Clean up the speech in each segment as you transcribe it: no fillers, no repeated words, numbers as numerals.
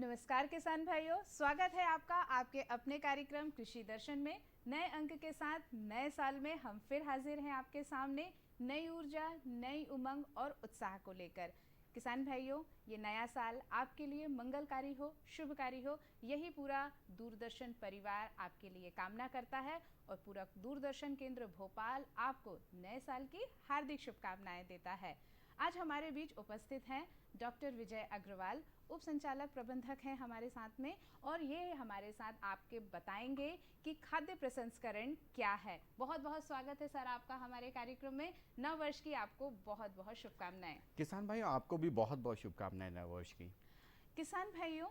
नमस्कार किसान भाइयों, स्वागत है आपका आपके अपने कार्यक्रम कृषि दर्शन में। नए अंक के साथ नए साल में हम फिर हाजिर हैं आपके सामने नई ऊर्जा, नई उमंग और उत्साह को लेकर। किसान भाइयों, ये नया साल आपके लिए मंगलकारी हो, शुभकारी हो, यही पूरा दूरदर्शन परिवार आपके लिए कामना करता है और पूरा दूरदर्शन केंद्र भोपाल आपको नए साल की हार्दिक शुभकामनाएं देता है। आज हमारे बीच उपस्थित हैं डॉक्टर विजय अग्रवाल, उप संचालक प्रबंधक हैं हमारे साथ में, और ये हमारे साथ आपके बताएंगे कि खाद्य प्रसंस्करण क्या है। बहुत बहुत स्वागत है सर आपका हमारे कार्यक्रम में। नव वर्ष की आपको बहुत बहुत शुभकामनाएं। किसान भाइयों, आपको भी बहुत बहुत शुभकामनाएं नव वर्ष की। किसान भाइयों,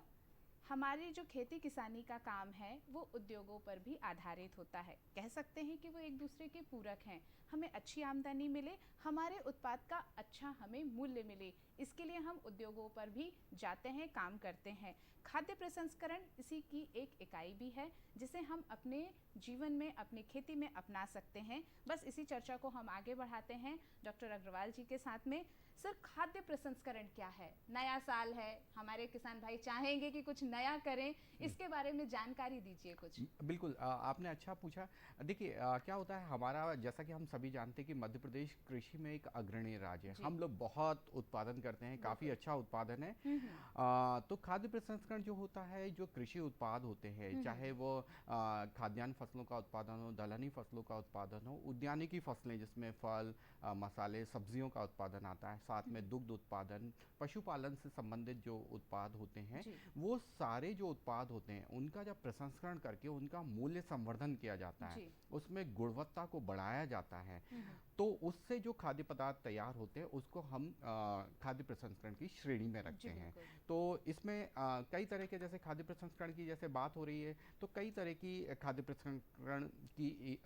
हमारी जो खेती किसानी का काम है वो उद्योगों पर भी आधारित होता है। कह सकते हैं कि वो एक दूसरे के पूरक हैं। हमें अच्छी आमदनी मिले, हमारे उत्पाद का अच्छा हमें मूल्य मिले, इसके लिए हम उद्योगों पर भी जाते हैं, काम करते हैं। खाद्य प्रसंस्करण इसी की एक इकाई भी है जिसे हम अपने जीवन में, अपनी खेती में अपना सकते हैं। बस इसी चर्चा को हम आगे बढ़ाते हैं डॉक्टर अग्रवाल जी के साथ में। सर, खाद्य प्रसंस्करण क्या है? नया साल है, हमारे किसान भाई चाहेंगे कि कुछ नया करें, इसके बारे में जानकारी दीजिए कुछ। बिल्कुल, आपने अच्छा पूछा। देखिए, क्या होता है हमारा, जैसा कि हम सभी जानते हैं कि मध्य प्रदेश कृषि में एक अग्रणी राज्य है। जी। हम लोग बहुत उत्पादन करते हैं, काफ़ी अच्छा उत्पादन है। तो खाद्य प्रसंस्करण जो होता है, जो कृषि उत्पाद होते हैं, चाहे वो खाद्यान्न फसलों का उत्पादन हो, दलहनी फसलों का उत्पादन हो, उद्यानिकी फसलें जिसमें फल, मसाले, सब्जियों का उत्पादन आता है, साथ में दुग्ध उत्पादन, पशुपालन से संबंधित जो उत्पाद होते हैं, वो सारे जो उत्पाद होते हैं उनका जब प्रसंस्करण करके उनका मूल्य संवर्धन किया जाता है, उसमें गुणवत्ता को बढ़ाया जाता है, तो उससे जो खाद्य पदार्थ तैयार होते हैं उसको हम खाद्य प्रसंस्करण की श्रेणी में रखते हैं। तो इसमें कई तरह के, जैसे खाद्य प्रसंस्करण की जैसे बात हो रही है, तो कई तरह की खाद्य प्रसंस्करण की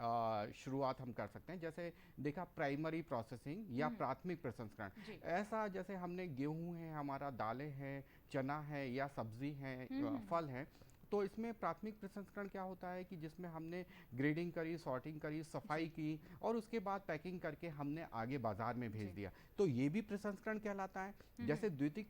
शुरुआत हम कर सकते हैं। जैसे देखा, प्राइमरी प्रोसेसिंग या प्राथमिक प्रसंस्करण, ऐसा जैसे हमने गेहूं है, हमारा दालें हैं, चना है या सब्जी है, फल है, तो इसमें प्राथमिक प्रसंस्करण क्या होता है कि जिसमें हमने ग्रेडिंग करी, सॉर्टिंग करी, सफाई की और उसके बाद पैकिंग करके हमने आगे बाजार में भेज दिया, तो ये भी प्रसंस्करण कहलाता है। जैसे द्वितीयक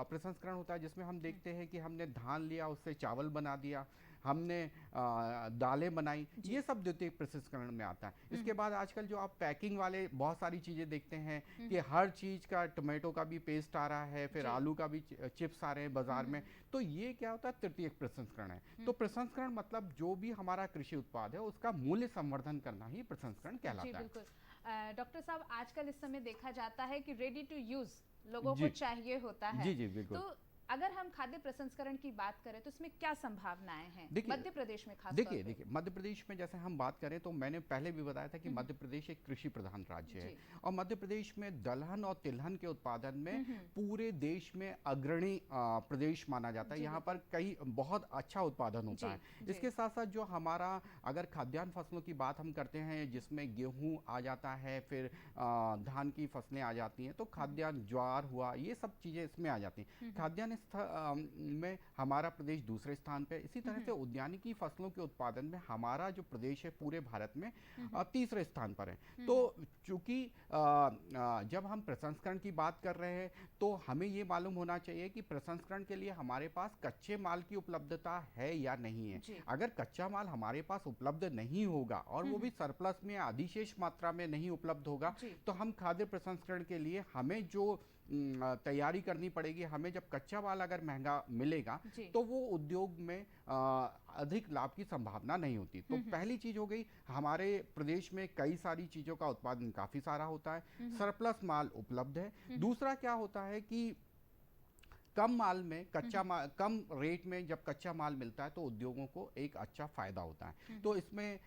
प्रसंस्करण होता है जिसमें हम देखते हैं कि हमने धान लिया, उससे चावल बना दिया, हमने दालें बनाई, ये सब द्वितीयक प्रसंस्करण में आता है। इसके बाद आजकल जो आप पैकिंग वाले बहुत सारी चीज़ें देखते हैं कि हर चीज़ का, टोमेटो का भी पेस्ट आ रहा है, फिर आलू का भी चिप्स आ रहे हैं बाजार में, तो ये क्या होता है, तृतीयक प्रसंस्करण है। तो प्रसंस्करण मतलब जो भी हमारा कृषि उत्पाद है उसका मूल्य संवर्धन करना ही प्रसंस्करण कहलाता है। जी बिल्कुल। डॉक्टर साहब, आजकल इस समय देखा जाता है कि रेडी टू यूज लोगों को चाहिए होता है। जी जी बिल्कुल। तो अगर हम खाद्य प्रसंस्करण की बात करें तो इसमें क्या संभावनाएं हैं मध्य प्रदेश में खास तौर पे? देखिए, मध्य प्रदेश में जैसे हम बात करें तो मैंने पहले भी बताया था कि मध्य प्रदेश एक कृषि प्रधान राज्य है, और मध्य प्रदेश में दलहन और तिलहन के उत्पादन में पूरे देश में अग्रणी प्रदेश माना जाता है। यहाँ पर कई बहुत अच्छा उत्पादन होता है। इसके साथ साथ जो हमारा, अगर खाद्यान्न फसलों की बात हम करते हैं जिसमें गेहूँ आ जाता है, फिर धान की फसलें आ जाती हैं, तो खाद्यान्न, ज्वार हुआ, ये सब चीज़ें इसमें आ जाती हैं। खाद्यान्न में हमारा प्रदेश दूसरे स्थान पे। इसी तरह से उद्यानिकी फसलों के उत्पादन में हमारा जो प्रदेश है पूरे भारत में तीसरे स्थान पर है। तो चूंकि जब हम प्रसंस्करण की बात कर रहे हैं तो हमें ये मालूम होना चाहिए कि प्रसंस्करण के लिए हमारे पास कच्चे माल की उपलब्धता है या नहीं है। अगर कच्चा माल हमारे पास उपलब्ध नहीं होगा और वो भी सरप्लस में, अधिशेष मात्रा में नहीं उपलब्ध होगा, तो हम खाद्य प्रसंस्करण के लिए हमें जो तैयारी करनी पड़ेगी, हमें जब कच्चा माल अगर महंगा मिलेगा तो वो उद्योग में अधिक लाभ की संभावना नहीं होती। तो पहली चीज हो गई, हमारे प्रदेश में कई सारी चीजों का उत्पादन काफी सारा होता है, सरप्लस माल उपलब्ध है। दूसरा क्या होता है कि कम माल में कच्चा माल, कम रेट में जब कच्चा माल मिलता है तो उद्योगों को एक अच्छा फायदा होता है। तो इसमें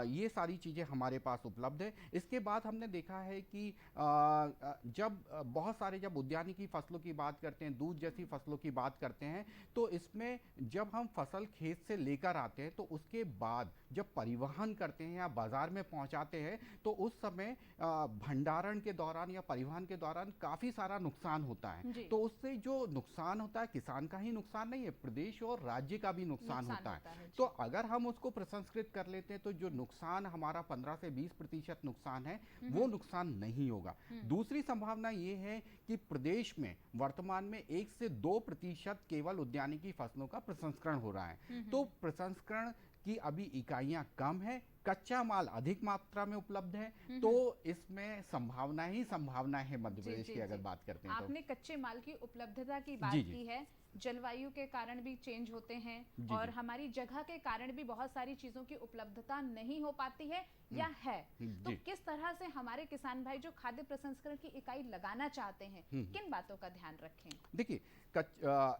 ये सारी चीज़ें हमारे पास उपलब्ध है। इसके बाद हमने देखा है कि जब बहुत सारे, जब उद्यानिकी फसलों की बात करते हैं, दूध जैसी फसलों की बात करते हैं, तो इसमें जब हम फसल खेत से लेकर आते हैं तो उसके बाद जब परिवहन करते हैं या बाजार में पहुंचाते हैं तो उस समय भंडारण के दौरान या परिवहन के दौरान काफ़ी सारा नुकसान होता है। तो उससे जो नुकसान होता है किसान का ही नुकसान नहीं है, प्रदेश और राज्य का भी नुकसान होता है। जी। तो अगर हम उसको प्रसंस्कृत कर लेते हैं तो जो नुकसान हमारा 15 से 20% नुकसान है वो नुकसान नहीं होगा। दूसरी संभावना ये है कि प्रदेश में वर्तमान में 1 से 2% केवल उद्यानिकी फसलों का प्रसंस्करण हो रहा है। तो प्रसंस्करण की अभी इकाइयां कम है, कच्चा माल अधिक मात्रा में उपलब्ध है, तो इसमें संभावना ही संभावना है मध्य प्रदेश की अगर बात करते हैं तो। आपने कच्चे माल की उपलब्धता की बात की है, जलवायु के कारण भी चेंज होते हैं और हमारी जगह के कारण भी बहुत सारी चीजों की उपलब्धता नहीं हो पाती है या है। तो किस तरह से हमारे किसान भाई जो खाद्य प्रसंस्करण की इकाई लगाना चाहते हैं किन बातों का ध्यान रखें? देखिए,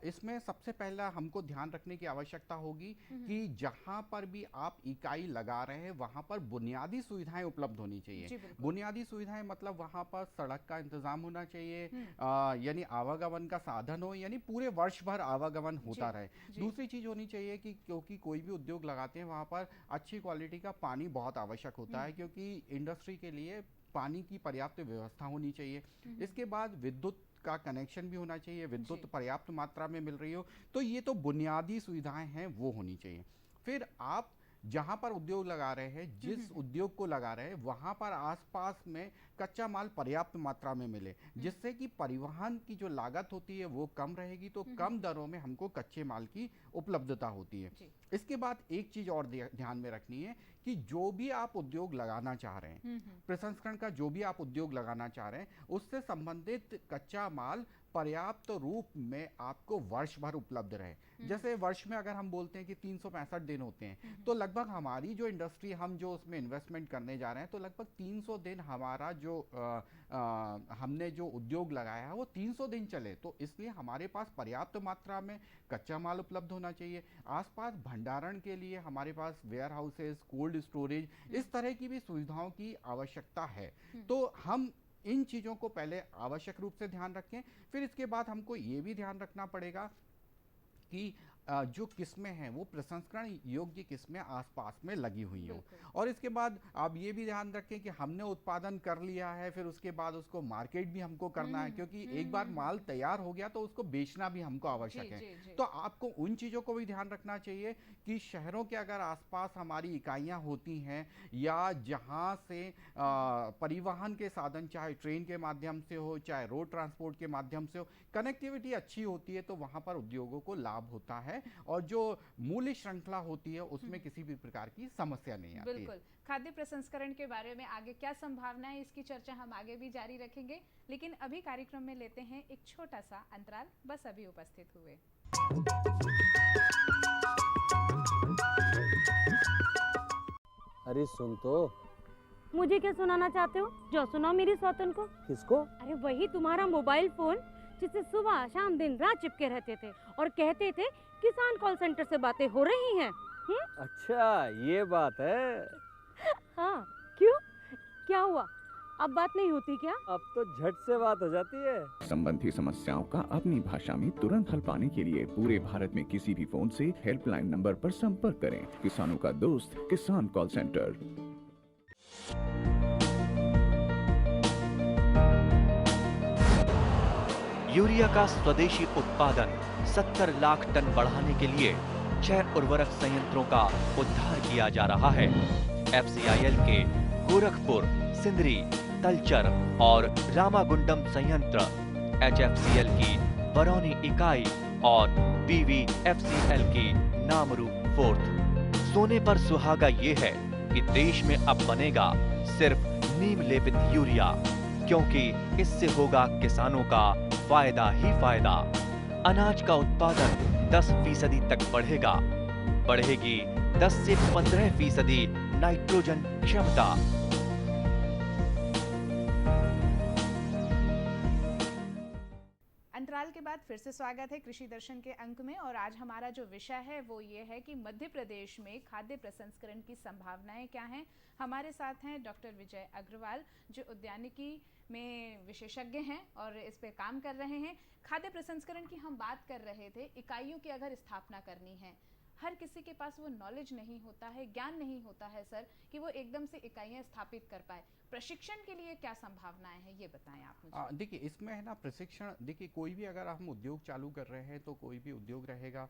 इसमें सबसे पहला हमको ध्यान रखने की आवश्यकता होगी कि जहां पर भी आप इकाई लगा रहे हैं वहां पर बुनियादी सुविधाएं उपलब्ध होनी चाहिए। बुनियादी सुविधाएं मतलब वहां पर सड़क का इंतजाम होना चाहिए, यानी आवागमन का साधन हो, यानी पूरे वर्ष भर आवागमन होता रहे। दूसरी चीज होनी चाहिए कि क्योंकि कोई भी उद्योग लगाते हैं वहां पर अच्छी क्वालिटी का पानी बहुत आवश्यक होता है, क्योंकि इंडस्ट्री के लिए पानी की पर्याप्त व्यवस्था होनी चाहिए। इसके बाद विद्युत का कनेक्शन भी होना चाहिए, विद्युत पर्याप्त मात्रा में मिल रही हो। तो ये तो बुनियादी सुविधाएं हैं वो होनी चाहिए। फिर आप जहां पर उद्योग लगा रहे हैं, जिस उद्योग को लगा रहे हैं वहां पर आसपास में कच्चा माल पर्याप्त मात्रा में मिले, जिससे कि परिवहन की जो लागत होती है वो कम रहेगी, तो कम दरों में हमको कच्चे माल की उपलब्धता होती है। इसके बाद एक चीज और ध्यान में रखनी है कि जो भी आप उद्योग लगाना चाह रहे हैं, प्रसंस्करण का जो भी आप उद्योग लगाना चाह रहे हैं, उससे संबंधित कच्चा माल पर्याप्त रूप में आपको वर्ष भर उपलब्ध रहे। जैसे वर्ष में अगर हम बोलते हैं कि 365 दिन होते हैं, तो लगभग हमारी जो इंडस्ट्री हम जो उसमें इन्वेस्टमेंट करने जा रहे हैं, तो लगभग 300 दिन हमारा जो हमने जो उद्योग लगाया है वो 300 दिन चले। तो इसलिए हमारे पास पर्याप्त मात्रा में कच्चा माल उपलब्ध होना चाहिए। आसपास भंडारण के लिए हमारे पास वेयर हाउसेस, कोल्ड स्टोरेज, इस तरह की भी सुविधाओं की आवश्यकता है। तो हम इन चीजों को पहले आवश्यक रूप से ध्यान रखें। फिर इसके बाद हमको ये भी ध्यान रखना पड़ेगा कि जो किस्में हैं वो प्रसंस्करण योग्य किस्में आसपास में लगी हुई हो। और इसके बाद आप ये भी ध्यान रखें कि हमने उत्पादन कर लिया है, फिर उसके बाद उसको मार्केट भी हमको करना है, क्योंकि एक बार माल तैयार हो गया तो उसको बेचना भी हमको आवश्यक है। तो आपको उन चीजों को भी ध्यान रखना चाहिए कि शहरों के अगर आसपास हमारी इकाइयां होती हैं या जहां से परिवहन के साधन चाहे ट्रेन के माध्यम से हो चाहे रोड ट्रांसपोर्ट के माध्यम से हो, कनेक्टिविटी अच्छी होती है, तो वहां पर उद्योगों को लाभ होता है और जो मूल्य श्रृंखला होती है उसमें किसी भी प्रकार की समस्या नहीं आती। बिल्कुल। खाद्य प्रसंस्करण के बारे में आगे क्या संभावना है, इसकी चर्चा हम आगे भी जारी रखेंगे, लेकिन अभी कार्यक्रम में लेते हैं एक छोटा सा अंतराल। बस अभी उपस्थित हुए। अरे सुन तो। मुझे क्या सुनाना चाहते हो? जो सुनाओ मेरी सौतन को। किसको? अरे वही तुम्हारा मोबाइल फोन जिससे सुबह शाम दिन रात चिपके रहते थे और कहते थे किसान कॉल सेंटर से बातें हो रही हैं। अच्छा ये बात है। हाँ क्यों, क्या हुआ? अब बात नहीं होती क्या? अब तो झट से बात हो जाती है। संबंधी समस्याओं का अपनी भाषा में तुरंत हल पाने के लिए पूरे भारत में किसी भी फोन से हेल्पलाइन नंबर पर संपर्क करें। किसानों का दोस्त किसान कॉल सेंटर। यूरिया का स्वदेशी उत्पादन 70 लाख टन बढ़ाने के लिए 6 उर्वरक संयंत्रों का उद्धार किया जा रहा है। FCIL के गोरखपुर, सिंदरी, तलचर और रामागुंडम संयंत्र, HFCL की बरौनी इकाई और BVFCL की नामरू फोर्थ। सोने पर सुहागा ये है कि देश में अब बनेगा सिर्फ नीम लेपित यूरिया, क्योंकि इससे होगा किसानों का फायदा ही फायदा। अनाज का उत्पादन 10% तक बढ़ेगा। बढ़ेगी 10 से 15% नाइट्रोजन क्षमता। अंतराल के बाद फिर से स्वागत है कृषि दर्शन के अंक में। और आज हमारा जो विषय है वो ये है कि मध्य प्रदेश में खाद्य प्रसंस्करण की संभावनाएं क्या हैं। हमारे साथ हैं डॉक्टर विजय अग्रवाल, जो उद्यानिकी में विशेषज्ञ हैं और इस पे काम कर रहे हैं। खाद्य प्रसंस्करण की हम बात कर रहे थे। इकाइयों की अगर स्थापना करनी है, हर किसी के पास वो नॉलेज नहीं होता है, ज्ञान नहीं होता है सर, कि वो एकदम से इकाइयाँ स्थापित कर पाए। प्रशिक्षण के लिए क्या संभावनाएं हैं, ये बताएं आप मुझे। देखिए इसमें है ना प्रशिक्षण, देखिए कोई भी अगर हम उद्योग चालू कर रहे हैं तो कोई भी उद्योग रहेगा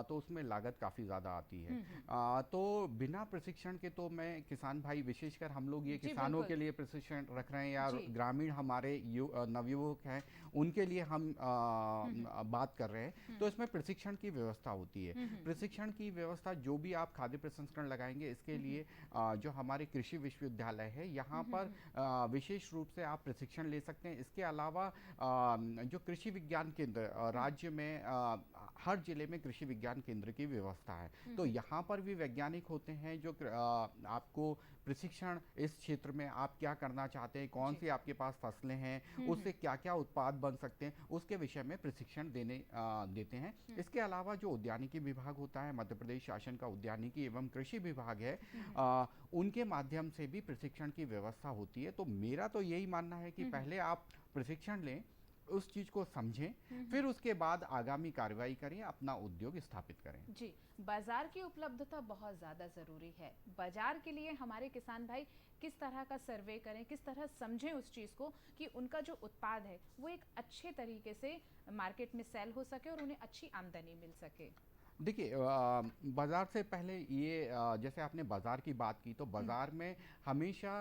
तो उसमें लागत काफ़ी ज़्यादा आती है। तो बिना प्रशिक्षण के तो मैं किसान भाई, विशेषकर हम लोग ये जी, किसानों बिल्कुल। के लिए प्रशिक्षण रख रहे हैं या जी। ग्रामीण हमारे नवयुवक हैं उनके लिए हम बात कर रहे हैं, तो इसमें प्रशिक्षण की व्यवस्था होती है। प्रशिक्षण की व्यवस्था जो भी आप खाद्य प्रसंस्करण लगाएंगे इसके लिए जो हमारे कृषि विश्वविद्यालय है यहाँ पर विशेष रूप से आप प्रशिक्षण ले सकते हैं। इसके अलावा जो कृषि विज्ञान केंद्र राज्य में हर जिले में कृषि विज्ञान केंद्र की व्यवस्था है, तो यहाँ पर भी वैज्ञानिक होते हैं जो आपको प्रशिक्षण, इस क्षेत्र में आप क्या करना चाहते हैं, कौन सी आपके पास फसलें हैं, उससे क्या क्या उत्पाद बन सकते हैं, उसके विषय में प्रशिक्षण देते हैं। इसके अलावा जो उद्यानिकी विभाग होता है, मध्य प्रदेश शासन का उद्यानिकी एवं कृषि विभाग है, उनके माध्यम से भी प्रशिक्षण की व्यवस्था होती है। तो मेरा तो यही मानना है कि पहले आप प्रशिक्षण लें, उस चीज को समझें, फिर उसके बाद आगामी कार्रवाई करें, अपना उद्योग स्थापित करें। जी, बाजार की उपलब्धता बहुत ज़्यादा ज़रूरी है। बाजार के लिए हमारे किसान भाई किस तरह का सर्वे करें, किस तरह समझें उस चीज़ को कि उनका जो उत्पाद है वो एक अच्छे तरीके से मार्केट में सेल हो सके और उन्हें अच्छी आमदनी मिल सके। देखिए बाज़ार से पहले ये जैसे आपने बाज़ार की बात की, तो बाज़ार में हमेशा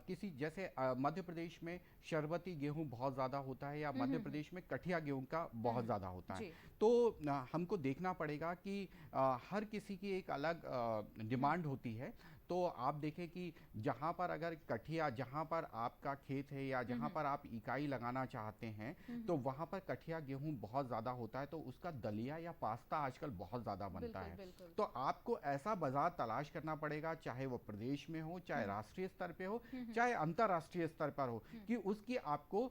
किसी जैसे मध्य प्रदेश में शरबती गेहूं बहुत ज़्यादा होता है या मध्य प्रदेश में कठिया गेहूं का बहुत ज़्यादा होता है, जी। तो हमको देखना पड़ेगा कि हर किसी की एक अलग डिमांड होती है। तो आप देखें कि जहाँ पर अगर कठिया, जहाँ पर आपका खेत है या जहाँ पर आप इकाई लगाना चाहते हैं, तो वहाँ पर कठिया गेहूं बहुत ज़्यादा होता है, तो उसका दलिया या पास्ता आजकल बहुत ज़्यादा बनता है। बिल्कुल। तो आपको ऐसा बाजार तलाश करना पड़ेगा, चाहे वो प्रदेश में हो, चाहे राष्ट्रीय स्तर पे हो, चाहे अंतर्राष्ट्रीय स्तर पर हो, कि उसकी आपको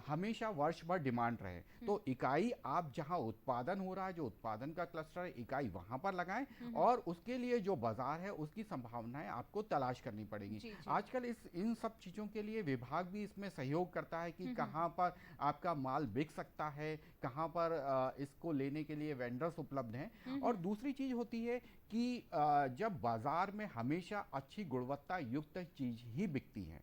हमेशा वर्ष भर डिमांड रहे। तो इकाई आप जहाँ उत्पादन हो रहा है, जो उत्पादन का क्लस्टर है, इकाई वहाँ पर लगाएं और उसके लिए जो बाजार है उसकी संभावनाएं आपको तलाश करनी पड़ेगी। जी, जी। आजकल इन सब चीज़ों के लिए विभाग भी इसमें सहयोग करता है कि कहाँ पर आपका माल बिक सकता है, कहाँ पर इसको लेने के लिए वेंडर्स उपलब्ध हैं। और दूसरी चीज़ होती है कि जब बाजार में हमेशा अच्छी गुणवत्ता युक्त चीज़ ही बिकती है।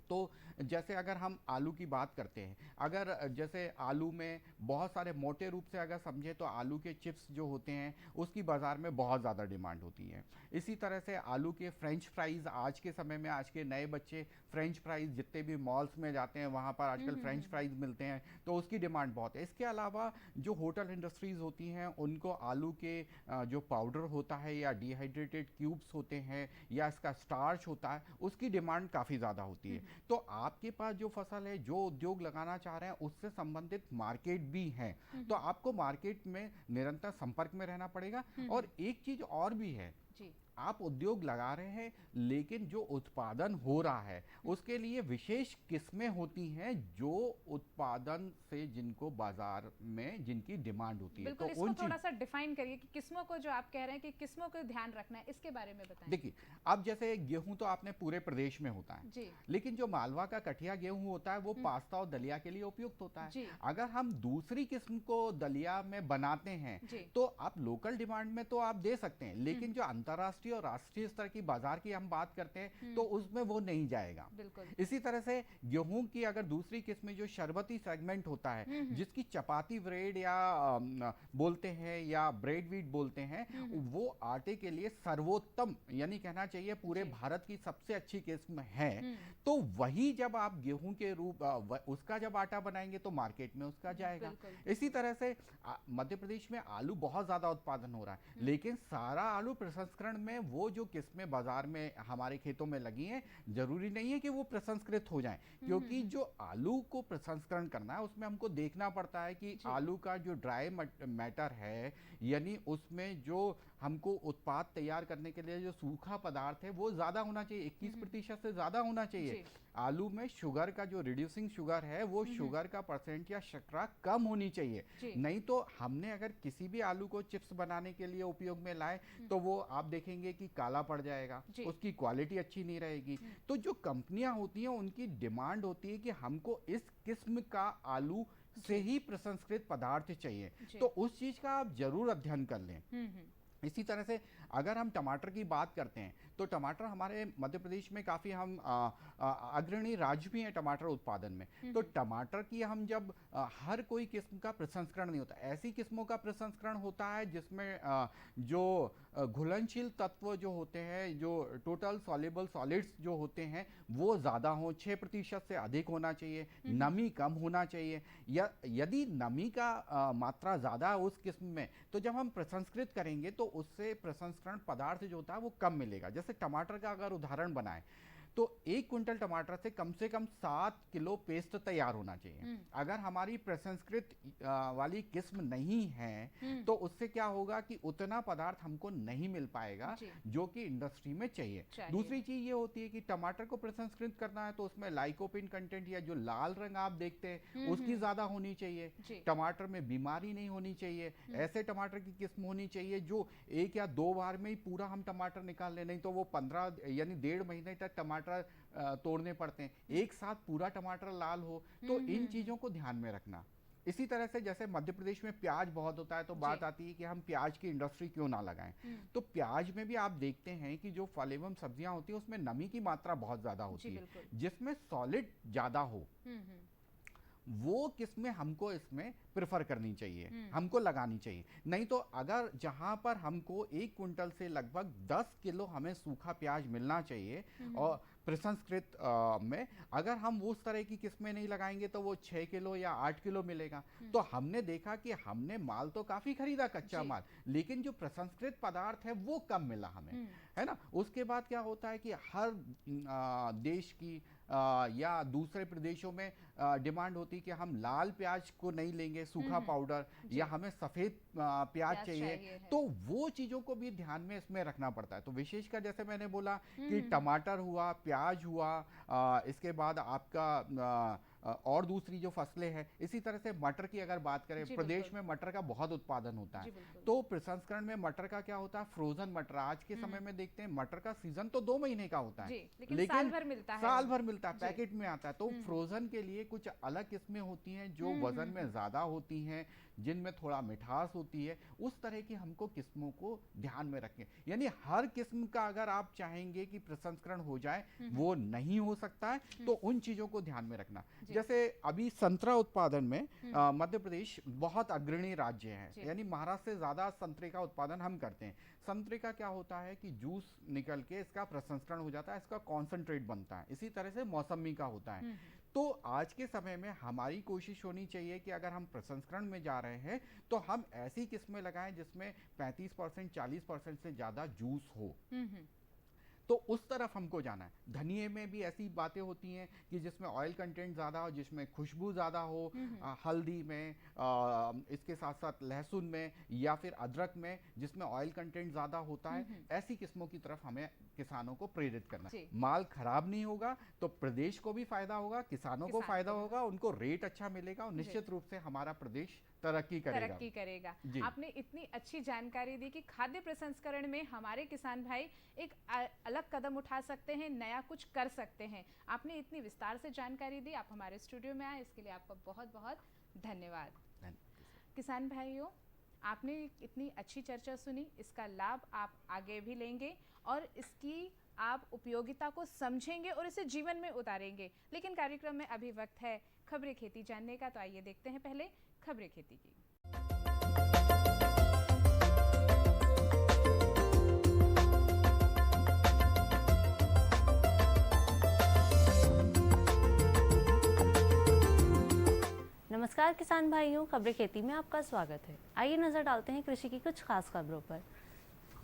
तो जैसे अगर हम आलू की बात करते हैं, अगर जैसे आलू में बहुत सारे, मोटे रूप से अगर समझे तो आलू के चिप्स जो होते हैं उसकी बाज़ार में बहुत ज़्यादा डिमांड होती है। इसी तरह से आलू के फ्रेंच फ्राइज़, आज के समय में आज के नए बच्चे फ्रेंच फ्राइज़, जितने भी मॉल्स में जाते हैं वहाँ पर आजकल फ्रेंच फ्राइज़ मिलते हैं, तो उसकी डिमांड बहुत है। इसके अलावा जो होटल इंडस्ट्रीज़ होती हैं उनको आलू के जो पाउडर होता है या डिहाइड्रेटेड क्यूब्स होते हैं या इसका स्टार्च होता है, उसकी डिमांड काफ़ी ज़्यादा होती है। तो आपके पास जो फसल है, जो उद्योग लगाना चाह रहे हैं, उससे संबंधित मार्केट भी है, तो आपको मार्केट में निरंतर संपर्क में रहना पड़ेगा। और एक चीज और भी है, जी। आप उद्योग लगा रहे हैं लेकिन जो उत्पादन हो रहा है उसके लिए विशेष किस्में होती हैं जो उत्पादन से जिनको बाजार में जिनकी डिमांड होती है। बिल्कुल, तो इसको थोड़ा सा डिफाइन करिए कि किस्मों को, जो आप कह रहे हैं कि किस्मों को ध्यान रखना है, इसके बारे में बताएं। देखिए, अब जैसे गेहूं तो आपने पूरे प्रदेश में होता है, जी। लेकिन जो मालवा का कठिया गेहूं होता है वो पास्ता और दलिया के लिए उपयुक्त होता जी। है। अगर हम दूसरी किस्म को दलिया में बनाते हैं जी। तो आप लोकल डिमांड में तो आप दे सकते हैं, लेकिन जो अंतर्राष्ट्रीय और राष्ट्रीय स्तर की बाजार की हम बात करते हैं तो उसमें वो नहीं जाएगा। बिल्कुल। इसी तरह से गेहूं की अगर दूसरी किस्म जो शरबती सेगमेंट होता है, जिसकी चपाती ब्रेड या बोलते हैं या ब्रेड वीट बोलते हैं, वो आटे के लिए सर्वोत्तम, यानी कहना चाहिए पूरे भारत की सबसे अच्छी किस्म है। तो वही जब आप गेहूं के रूप उसका जब आटा बनाएंगे तो मार्केट में उसका जाएगा। बिल्कुल। इसी तरह से मध्य प्रदेश में आलू बहुत ज्यादा उत्पादन हो रहा है, लेकिन सारा आलू प्रसंस्करण में वो जो किस्में बाजार में हमारे खेतों में लगी हैं, जरूरी नहीं है कि वो प्रसंस्कृत हो जाएं, क्योंकि जो आलू को प्रसंस्करण करना है उसमें हमको देखना पड़ता है कि आलू का जो ड्राई मैटर है, यानी उसमें जो हमको उत्पाद तैयार करने के लिए जो सूखा पदार्थ है वो ज्यादा होना चाहिए, 21% से ज्यादा होना चाहिए। आलू में शुगर का जो रिड्यूसिंग शुगर है वो शुगर का परसेंट या शर्करा कम होनी चाहिए। नहीं तो हमने अगर किसी भी आलू को चिप्स बनाने के लिए उपयोग में लाए तो वो आप देखेंगे कि काला पड़ जाएगा, उसकी क्वालिटी अच्छी नहीं रहेगी। तो जो कंपनियां होती हैं उनकी डिमांड होती है कि हमको इस किस्म का आलू से ही प्रसंस्कृत पदार्थ चाहिए, तो उस चीज का आप जरूर अध्ययन कर लें। इसी तरह से अगर हम टमाटर की बात करते हैं तो टमाटर हमारे मध्य प्रदेश में काफ़ी हम अग्रणी राज्य भी हैं टमाटर उत्पादन में। तो टमाटर की हम जब हर कोई किस्म का प्रसंस्करण नहीं होता, ऐसी किस्मों का प्रसंस्करण होता है जिसमें जो घुलनशील तत्व जो होते हैं, जो टोटल सॉल्युबल सॉलिड्स जो होते हैं वो ज़्यादा हों, 6% से अधिक होना चाहिए, नमी कम होना चाहिए। यदि नमी का मात्रा ज़्यादा है उस किस्म में, तो जब हम प्रसंस्कृत करेंगे तो उससे प्रसंस्करण पदार्थ जो होता है वो कम मिलेगा। जैसे टमाटर का अगर उदाहरण बनाएं तो 1 क्विंटल टमाटर से कम 7 किलो पेस्ट तैयार होना चाहिए। अगर हमारी प्रसंस्कृत वाली किस्म नहीं है तो उससे क्या होगा कि उतना पदार्थ हमको नहीं मिल पाएगा जो कि इंडस्ट्री में चाहिए। दूसरी चीज ये होती है कि टमाटर को प्रसंस्कृत करना है तो उसमें लाइकोपिन कंटेंट या जो लाल रंग आप देखते हैं उसकी ज्यादा होनी चाहिए। टमाटर में बीमारी नहीं होनी चाहिए। ऐसे टमाटर की किस्म होनी चाहिए जो 1 या 2 बार में ही पूरा हम टमाटर निकाल लें, नहीं तो वो 15 यानी 1.5 महीने तक टमाटर तोड़ने पड़ते हैं। एक साथ पूरा टमाटर लाल हो, तो इन चीजों को ध्यान में रखना। इसी तरह से जैसे मध्य प्रदेश में प्याज बहुत होता है तो बात आती है कि हम प्याज की इंडस्ट्री क्यों ना लगाएं। तो प्याज में भी आप देखते हैं कि जो फल एवं सब्जियां होती है उसमें नमी की मात्रा बहुत ज्यादा होती है, जिसमें सॉलिड ज्यादा हो वो किस्में हमको इसमें प्रेफर करनी चाहिए, हमको लगानी चाहिए। नहीं तो अगर जहां पर हमको 1 क्विंटल से लगभग 10 किलो हमें सूखा प्याज मिलना चाहिए और प्रसंस्कृत में अगर हम उस तरह की किस्में नहीं लगाएंगे तो वो 6 किलो या 8 किलो मिलेगा। तो हमने देखा कि हमने माल तो काफी खरीदा कच्चा माल, लेकिन जो प्रसंस्कृत पदार्थ है वो कम मिला हमें, है ना। उसके बाद क्या होता है कि हर देश की या दूसरे प्रदेशों में डिमांड होती है कि हम लाल प्याज को नहीं लेंगे, सूखा पाउडर, या हमें सफेद प्याज चाहिए। तो वो चीजों को भी ध्यान में इसमें रखना पड़ता है। तो विशेषकर जैसे मैंने बोला कि टमाटर हुआ, प्याज हुआ, इसके बाद आपका और दूसरी जो फसलें हैं, इसी तरह से मटर की अगर बात करें, प्रदेश में मटर का बहुत उत्पादन होता है। तो प्रसंस्करण में मटर का क्या होता है, फ्रोजन मटर। आज के समय में देखते हैं मटर का सीजन तो 2 महीने का होता है, लेकिन साल भर मिलता है, पैकेट में आता है। तो फ्रोजन के लिए कुछ अलग किस्में होती हैं जो वजन में ज्यादा होती हैं, जिनमें थोड़ा मिठास होती है। उस तरह की हमको किस्मों को ध्यान में रखें। यानी हर किस्म का अगर आप चाहेंगे कि प्रसंस्करण हो जाए वो नहीं हो सकता है, तो उन चीजों को ध्यान में रखना। जैसे अभी संतरा उत्पादन में मध्य प्रदेश बहुत अग्रणी राज्य है, यानी महाराष्ट्र से ज्यादा संतरे का उत्पादन हम करते हैं। संतरे का क्या होता है कि जूस निकल के इसका प्रसंस्करण हो जाता है, इसका कॉन्सेंट्रेट बनता है। इसी तरह से मौसमी का होता है। तो आज के समय में हमारी कोशिश होनी चाहिए कि अगर हम प्रसंस्करण में जा रहे हैं तो हम ऐसी किस्में लगाएं जिसमें 35% 40% से ज्यादा जूस हो। तो उस तरफ हमको जाना है। धनिये में भी ऐसी बातें होती हैं कि जिसमें ऑयल कंटेंट ज़्यादा हो, जिसमें खुशबू ज़्यादा हो, हल्दी में, इसके साथ साथ लहसुन में या फिर अदरक में जिसमें ऑयल कंटेंट ज़्यादा होता है, ऐसी किस्मों की तरफ हमें किसानों को प्रेरित करना है। माल खराब नहीं होगा तो प्रदेश को भी फायदा होगा, किसानों को फायदा होगा, उनको रेट अच्छा मिलेगा और निश्चित रूप से हमारा प्रदेश तरक्की करेगा। आपने इतनी अच्छी जानकारी दी कि खाद्य प्रसंस्करण में हमारे किसान भाई एक अलग कदम उठा सकते हैं, नया कुछ कर सकते हैं। आपने इतनी विस्तार से जानकारी दी, आप हमारे स्टूडियो में आए, इसके लिए आपका बहुत बहुत धन्यवाद। किसान भाइयों, आपने इतनी अच्छी चर्चा सुनी, इसका लाभ आप आगे भी लेंगे और इसकी आप उपयोगिता को समझेंगे और इसे जीवन में उतारेंगे। लेकिन कार्यक्रम में अभी वक्त है खबरें खेती जानने का, तो आइए देखते हैं पहले खबरें खेती की। नमस्कार किसान भाइयों, खबरें खेती में आपका स्वागत है। आइए नजर डालते हैं कृषि की कुछ खास खबरों पर।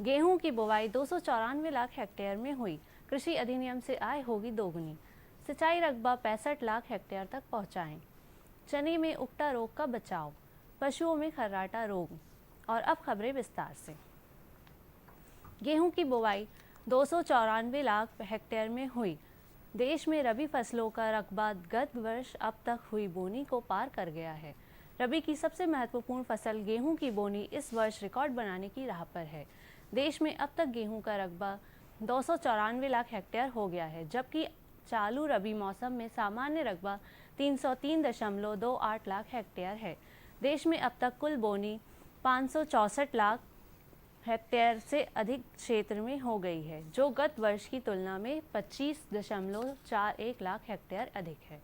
गेहूं की बुवाई 294 लाख हेक्टेयर में हुई। कृषि अधिनियम से आय होगी दोगुनी। सिंचाई रकबा 65 लाख हेक्टेयर तक पहुंचाएं। चने में उकटा रोग का बचाव, पशुओं में खर्राटा रोग। और अब खबरें विस्तार से। गेहूं की बुवाई 294 लाख हेक्टेयर में हुई। देश में रबी फसलों का रकबा गत वर्ष अब तक हुई बोनी को पार कर गया है। रबी की सबसे महत्वपूर्ण फसल गेहूं की बोनी इस वर्ष रिकॉर्ड बनाने की राह पर है। देश में अब तक गेहूं का रकबा 294 लाख हेक्टेयर हो गया है, जबकि चालू रबी मौसम में सामान्य रकबा 303.28 लाख हेक्टेयर है। देश में अब तक कुल बोनी 564 लाख हेक्टेयर से अधिक क्षेत्र में हो गई है, जो गत वर्ष की तुलना में 25.41 लाख हेक्टेयर अधिक है।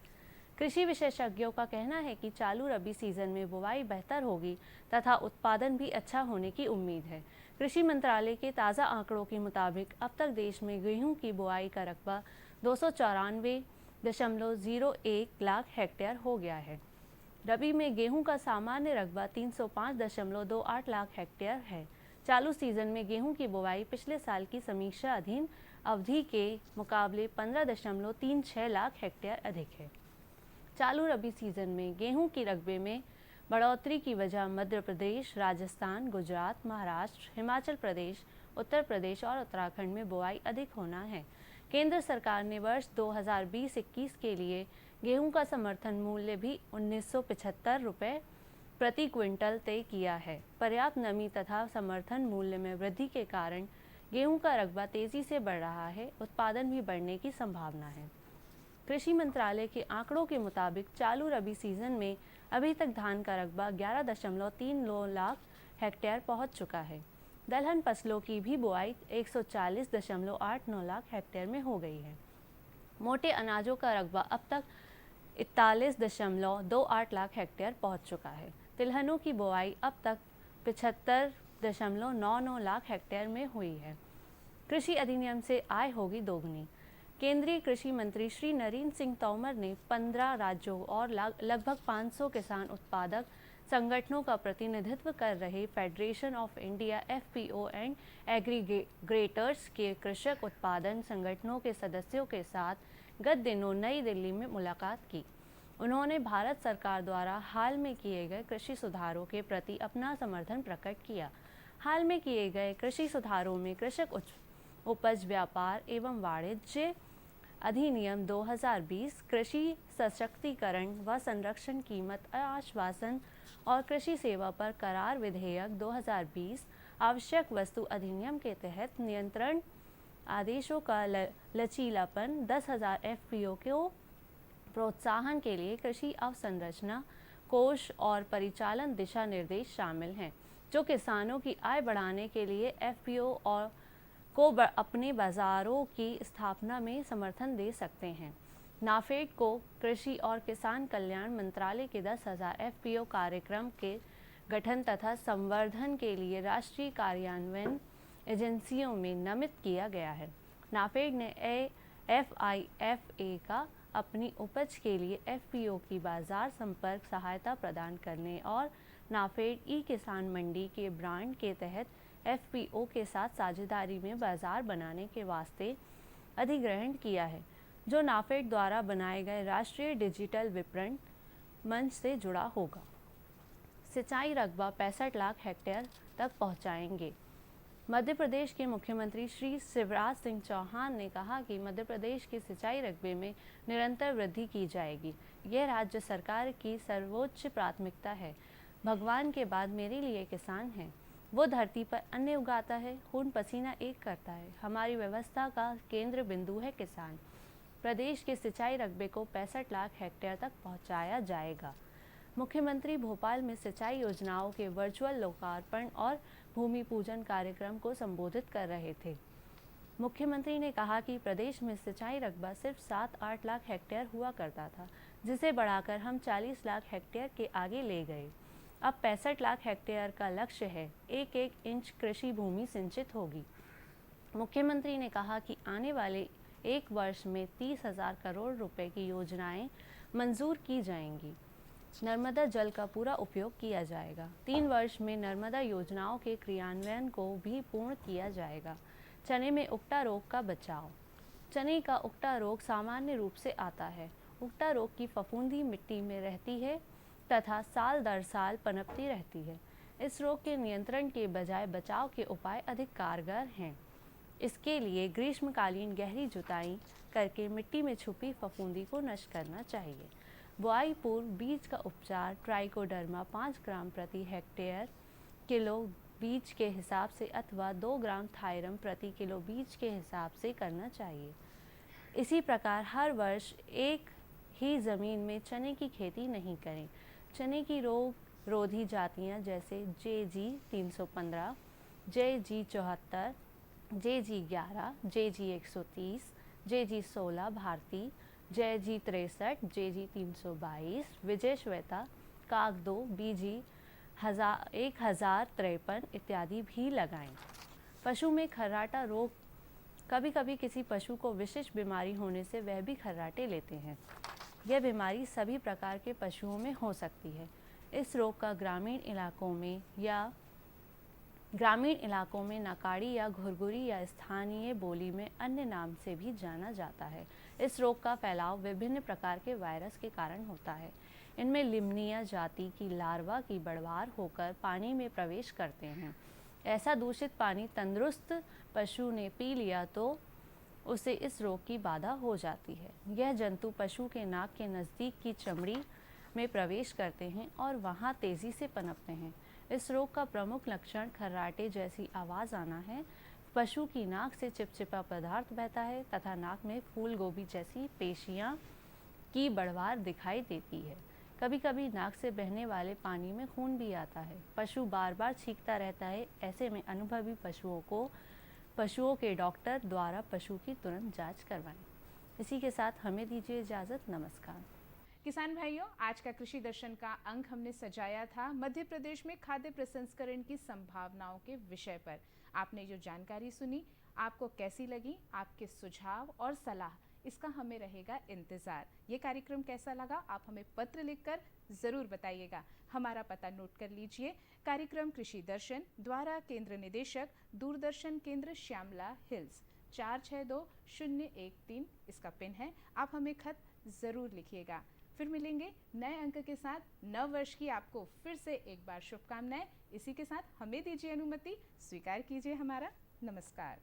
कृषि विशेषज्ञों का कहना है कि चालू रबी सीजन में बुवाई बेहतर होगी तथा उत्पादन भी अच्छा होने की उम्मीद है। कृषि मंत्रालय के ताज़ा आंकड़ों के मुताबिक अब तक देश में गेहूं की बुआई का रकबा 294.01 लाख हेक्टेयर हो गया है। रबी में गेहूं का सामान्य रकबा 305.28 लाख हेक्टेयर है। चालू सीजन में गेहूं की बुवाई पिछले साल की समीक्षा अधीन अवधि के मुकाबले 15.36 लाख हेक्टेयर अधिक है। चालू रबी सीजन में गेहूं की रकबे में बढ़ोतरी की वजह मध्य प्रदेश, राजस्थान, गुजरात, महाराष्ट्र, हिमाचल प्रदेश, उत्तर प्रदेश और उत्तराखंड में बुआई अधिक होना है। केंद्र सरकार ने वर्ष 2020-21 के लिए गेहूं का समर्थन मूल्य भी 1975 रुपये प्रति क्विंटल तय किया है। पर्याप्त नमी तथा समर्थन मूल्य में वृद्धि के कारण गेहूं का रकबा तेजी से बढ़ रहा है, उत्पादन भी बढ़ने की संभावना है। कृषि मंत्रालय के आंकड़ों के मुताबिक चालू रबी सीजन में अभी तक धान का रकबा 11.39 लाख हेक्टेयर पहुंच चुका है। दलहन फसलों की भी बुआई 140.89 लाख हेक्टेयर में हो गई है। मोटे अनाजों का रकबा अब तक 41.28 लाख हेक्टेयर पहुंच चुका है। तिलहनों की बुआई अब तक 75.99 लाख हेक्टेयर में हुई है। कृषि अधिनियम से आय होगी दोगुनी। केंद्रीय कृषि मंत्री श्री नरेंद्र सिंह तोमर ने 15 राज्यों और लगभग 500 किसान उत्पादक संगठनों का प्रतिनिधित्व कर रहे federation of India FPO and aggregators के कृषक उत्पादन संगठनों के सदस्यों के साथ गत दिनों नई दिल्ली में मुलाकात की। उन्होंने भारत सरकार द्वारा हाल में किए गए कृषि सुधारों के प्रति अपना समर्थन प्रकट किया। हाल में किए गए कृषि सुधारों में कृषक उपज व्यापार एवं वाणिज्य अधिनियम 2020, कृषि सशक्तिकरण व संरक्षण कीमत आश्वासन और कृषि सेवा पर करार विधेयक 2020, आवश्यक वस्तु अधिनियम के तहत नियंत्रण आदेशों का लचीलापन, 10,000 FPO को प्रोत्साहन के लिए कृषि अवसंरचना कोष और परिचालन दिशा निर्देश शामिल हैं, जो किसानों की आय बढ़ाने के लिए FPO और को अपने बाजारों की स्थापना में समर्थन दे सकते हैं। नाफेड को कृषि और किसान कल्याण मंत्रालय के 10,000 FPO कार्यक्रम के गठन तथा संवर्धन के लिए राष्ट्रीय कार्यान्वयन एजेंसियों में नामित किया गया है। नाफेड ने FIFA का अपनी उपज के लिए FPO की बाजार संपर्क सहायता प्रदान करने और नाफेड ई किसान मंडी के ब्रांड के तहत FPO के साथ साझेदारी में बाजार बनाने के वास्ते अधिग्रहण किया है, जो नाफेड द्वारा बनाए गए राष्ट्रीय डिजिटल विपणन मंच से जुड़ा होगा। सिंचाई रकबा 65 लाख हेक्टेयर तक पहुंचाएंगे। मध्य प्रदेश के मुख्यमंत्री श्री शिवराज सिंह चौहान ने कहा कि मध्य प्रदेश के सिंचाई रकबे में निरंतर वृद्धि की जाएगी। यह राज्य सरकार की सर्वोच्च प्राथमिकता है। भगवान के बाद मेरे लिए किसान है। वो धरती पर अन्न उगाता है, खून पसीना एक करता है। हमारी व्यवस्था का केंद्र बिंदु है किसान। प्रदेश के सिंचाई रकबे को 65 लाख हेक्टेयर तक पहुंचाया जाएगा। मुख्यमंत्री भोपाल में सिंचाई योजनाओं के वर्चुअल लोकार्पण और भूमि पूजन कार्यक्रम को संबोधित कर रहे थे। मुख्यमंत्री ने कहा कि प्रदेश में सिंचाई रकबा सिर्फ 7-8 लाख हेक्टेयर हुआ करता था, जिसे बढ़ाकर हम 40 लाख हेक्टेयर के आगे ले गए। अब 65 लाख हेक्टेयर का लक्ष्य है। 1-1 इंच कृषि भूमि सिंचित होगी। मुख्यमंत्री ने कहा कि आने वाले एक वर्ष में 30,000 करोड़ रुपए की योजनाएं मंजूर की जाएंगी। नर्मदा जल का पूरा उपयोग किया जाएगा। 3 वर्ष में नर्मदा योजनाओं के क्रियान्वयन को भी पूर्ण किया जाएगा। चने में उकटा रोग का बचाव। चने का उकटा रोग सामान्य रूप से आता है। उकटा रोग की फफूंदी मिट्टी में रहती है तथा साल दर साल पनपती रहती है। इस रोग के नियंत्रण के बजाय बचाव के उपाय अधिक कारगर हैं। इसके लिए ग्रीष्मकालीन गहरी जुताई करके मिट्टी में छुपी फफूंदी को नष्ट करना चाहिए। बुआई पूर्व बीज का उपचार ट्राइकोडर्मा 5 ग्राम प्रति हेक्टेयर किलो बीज के हिसाब से अथवा 2 ग्राम थायरम प्रति किलो बीज के हिसाब से करना चाहिए। इसी प्रकार हर वर्ष एक ही ज़मीन में चने की खेती नहीं करें। चने की रोग रोधी जातियां जैसे JG 315, JG74, JG11, JG130, JG16 Bharti, JG63, JG322, विजय श्वेता, काग 2, BG 1053 इत्यादि भी लगाएं। पशु में खर्राटा रोग, कभी कभी किसी पशु को विशिष्ट बीमारी होने से वह भी खर्राटे लेते हैं। यह बीमारी सभी प्रकार के पशुओं में हो सकती है। इस रोग का ग्रामीण इलाकों में नकाड़ी या घुरघुरी या स्थानीय बोली में अन्य नाम से भी जाना जाता है। इस रोग का फैलाव विभिन्न प्रकार के वायरस के कारण होता है। इनमें लिमनिया जाति की लार्वा की बढ़वार होकर पानी में प्रवेश करते हैं। ऐसा दूषित पानी तंदुरुस्त पशु ने पी लिया तो उसे इस रोग की बाधा हो जाती है। यह जंतु पशु के नाक के नज़दीक की चमड़ी में प्रवेश करते हैं और वहां तेज़ी से पनपते हैं। इस रोग का प्रमुख लक्षण खर्राटे जैसी आवाज़ आना है। पशु की नाक से चिपचिपा पदार्थ बहता है तथा नाक में फूल गोभी जैसी पेशियां की बढ़वार दिखाई देती है। कभी कभी नाक से बहने वाले पानी में खून भी आता है। पशु बार बार छींकता रहता है। ऐसे में अनुभवी पशुओं के डॉक्टर द्वारा पशु की तुरंत जांच करवाएं। इसी के साथ हमें दीजिए इजाज़त। नमस्कार। किसान भाइयों, आज का कृषि दर्शन का अंक हमने सजाया था मध्य प्रदेश में खाद्य प्रसंस्करण की संभावनाओं के विषय पर। आपने जो जानकारी सुनी, आपको कैसी लगी? आपके सुझाव और सलाह, इसका हमें रहेगा इंतज़ार। ये कार्यक्रम कैसा लगा, आप हमें पत्र लिखकर ज़रूर बताइएगा। हमारा पता नोट कर लीजिए। कार्यक्रम कृषि दर्शन, द्वारा केंद्र निदेशक, दूरदर्शन केंद्र, श्यामला हिल्स, 462013 इसका पिन है। आप हमें खत ज़रूर लिखिएगा। फिर मिलेंगे नए अंक के साथ। नव वर्ष की आपको फिर से एक बार शुभकामनाएं। इसी के साथ हमें दीजिए अनुमति, स्वीकार कीजिए हमारा नमस्कार।